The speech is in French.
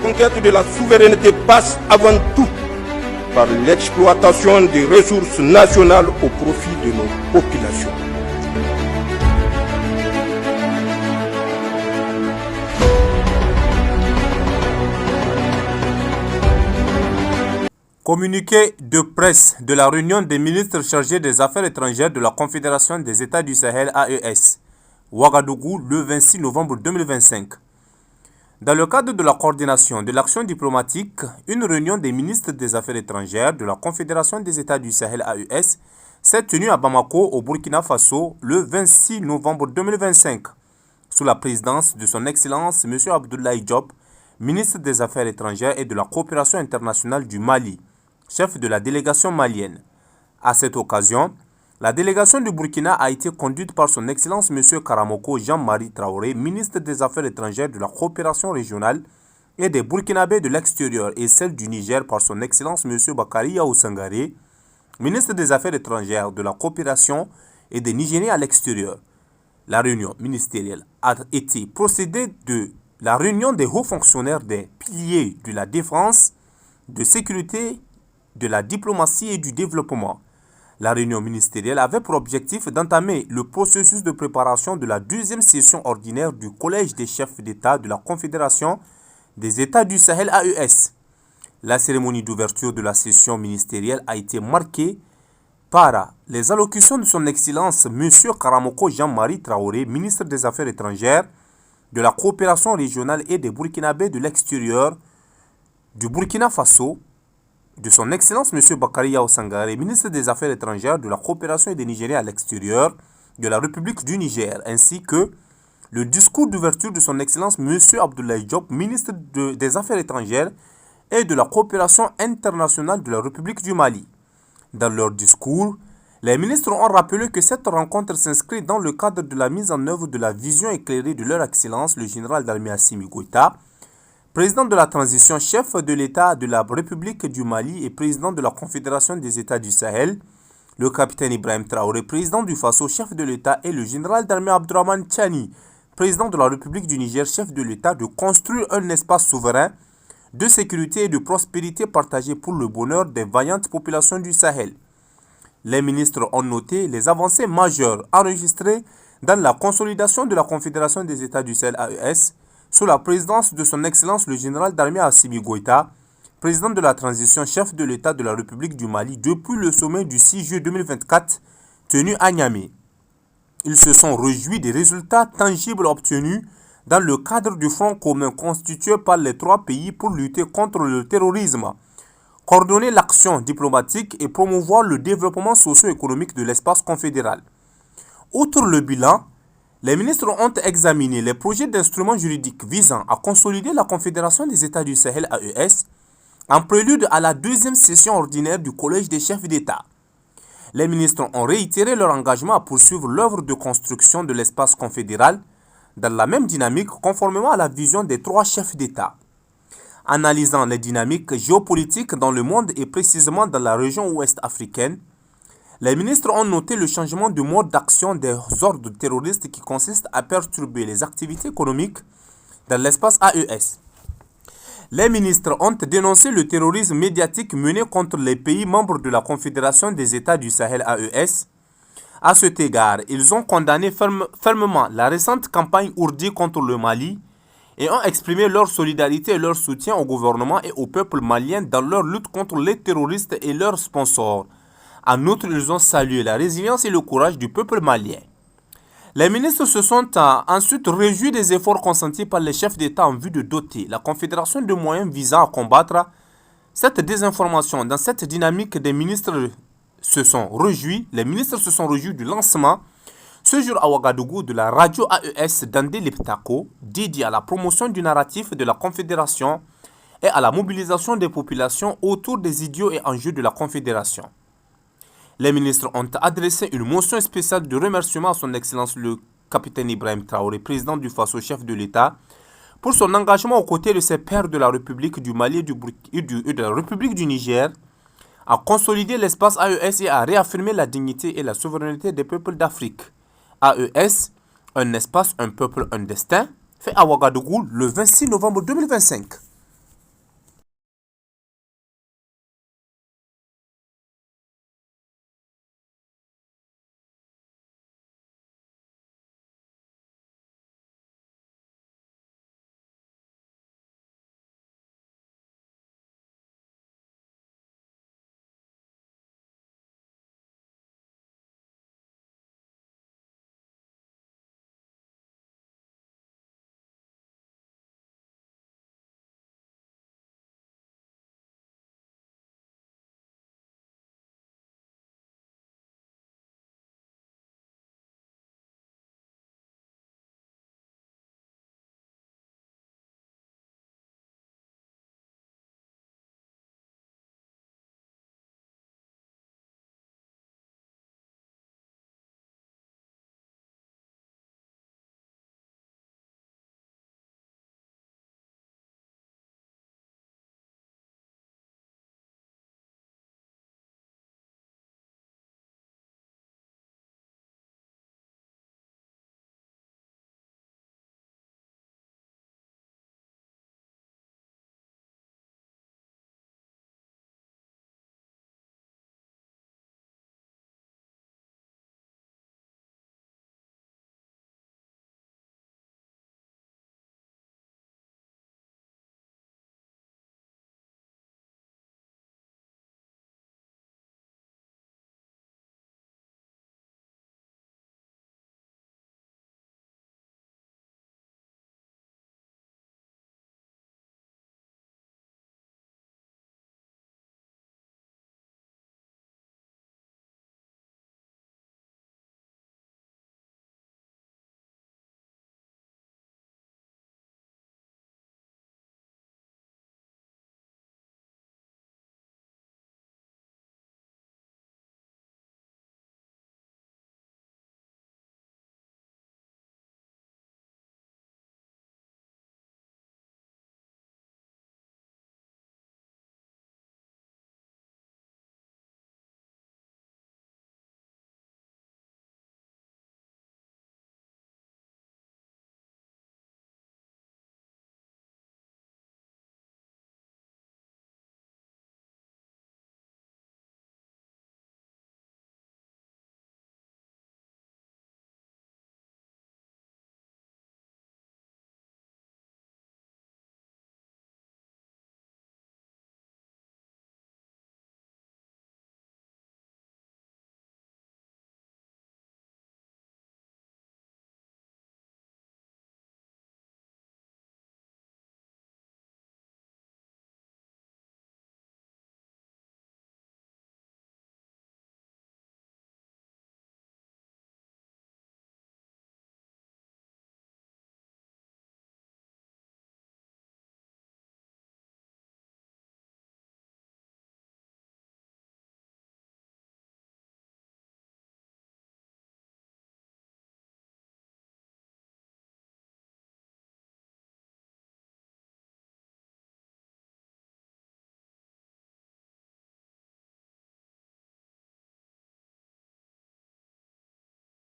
conquête de la souveraineté passe avant tout par l'exploitation des ressources nationales au profit de nos populations. Communiqué de presse de la réunion des ministres chargés des Affaires étrangères de la Confédération des États du Sahel AES, Ouagadougou, le 26 novembre 2025. Dans le cadre de la coordination de l'action diplomatique, une réunion des ministres des Affaires étrangères de la Confédération des États du Sahel AES s'est tenue à Bamako, au Burkina Faso, le 26 novembre 2025, sous la présidence de son Excellence M. Abdoulaye Diop, ministre des Affaires étrangères et de la coopération internationale du Mali, chef de la délégation malienne. À cette occasion, la délégation du Burkina a été conduite par son Excellence M. Karamoko Jean-Marie Traoré, ministre des Affaires étrangères de la coopération régionale et des Burkinabés de l'extérieur, et celle du Niger par son Excellence M. Bakari Yahou Sangaré, ministre des Affaires étrangères de la coopération et des Nigériens à l'extérieur. La réunion ministérielle a été procédée de la réunion des hauts fonctionnaires des piliers de la défense, de sécurité, de la diplomatie et du développement. La réunion ministérielle avait pour objectif d'entamer le processus de préparation de la deuxième session ordinaire du Collège des chefs d'État de la Confédération des États du Sahel AES. La cérémonie d'ouverture de la session ministérielle a été marquée par les allocutions de son Excellence M. Karamoko Jean-Marie Traoré, ministre des Affaires étrangères, de la coopération régionale et des Burkinabés de l'extérieur, du Burkina Faso, de son Excellence M. Bakari Yahou Sangaré, ministre des Affaires étrangères, de la coopération et des Nigériens à l'extérieur, de la République du Niger, ainsi que le discours d'ouverture de son Excellence M. Abdoulaye Diop, ministre des Affaires étrangères et de la coopération internationale de la République du Mali. Dans leur discours, les ministres ont rappelé que cette rencontre s'inscrit dans le cadre de la mise en œuvre de la vision éclairée de leur Excellence, le général d'armée Assimi Goïta, président de la transition, chef de l'État de la République du Mali et président de la Confédération des États du Sahel, le capitaine Ibrahim Traoré, président du Faso, chef de l'État, et le général d'armée Abdourahmane Tchani, président de la République du Niger, chef de l'État, de construire un espace souverain de sécurité et de prospérité partagée pour le bonheur des vaillantes populations du Sahel. Les ministres ont noté les avancées majeures enregistrées dans la consolidation de la Confédération des États du Sahel AES, sous la présidence de son Excellence le général d'armée Assimi Goïta, président de la transition, chef de l'État de la République du Mali depuis le sommet du 6 juillet 2024 tenu à Niamey. Ils se sont réjouis des résultats tangibles obtenus dans le cadre du front commun constitué par les trois pays pour lutter contre le terrorisme, coordonner l'action diplomatique et promouvoir le développement socio-économique de l'espace confédéral. Outre le bilan, les ministres ont examiné les projets d'instruments juridiques visant à consolider la Confédération des États du Sahel AES en prélude à la deuxième session ordinaire du Collège des chefs d'État. Les ministres ont réitéré leur engagement à poursuivre l'œuvre de construction de l'espace confédéral dans la même dynamique conformément à la vision des trois chefs d'État. Analysant les dynamiques géopolitiques dans le monde et précisément dans la région ouest africaine, les ministres ont noté le changement de mode d'action des ordres terroristes qui consiste à perturber les activités économiques dans l'espace AES. Les ministres ont dénoncé le terrorisme médiatique mené contre les pays membres de la Confédération des États du Sahel AES. À cet égard, ils ont condamné fermement la récente campagne ourdie contre le Mali et ont exprimé leur solidarité et leur soutien au gouvernement et au peuple malien dans leur lutte contre les terroristes et leurs sponsors. En outre, ils ont salué la résilience et le courage du peuple malien. Les ministres se sont ensuite réjouis des efforts consentis par les chefs d'État en vue de doter la Confédération de moyens visant à combattre cette désinformation. Dans cette dynamique, les ministres se sont réjouis du lancement ce jour à Ouagadougou de la radio AES Dandé Leptako, dédiée à la promotion du narratif de la Confédération et à la mobilisation des populations autour des idéaux et enjeux de la Confédération. Les ministres ont adressé une motion spéciale de remerciement à son Excellence le capitaine Ibrahim Traoré, président du Faso, chef de l'État, pour son engagement aux côtés de ses pairs de la République du Mali et de la République du Niger, à consolider l'espace AES et à réaffirmer la dignité et la souveraineté des peuples d'Afrique. AES, un espace, un peuple, un destin, fait à Ouagadougou le 26 novembre 2025.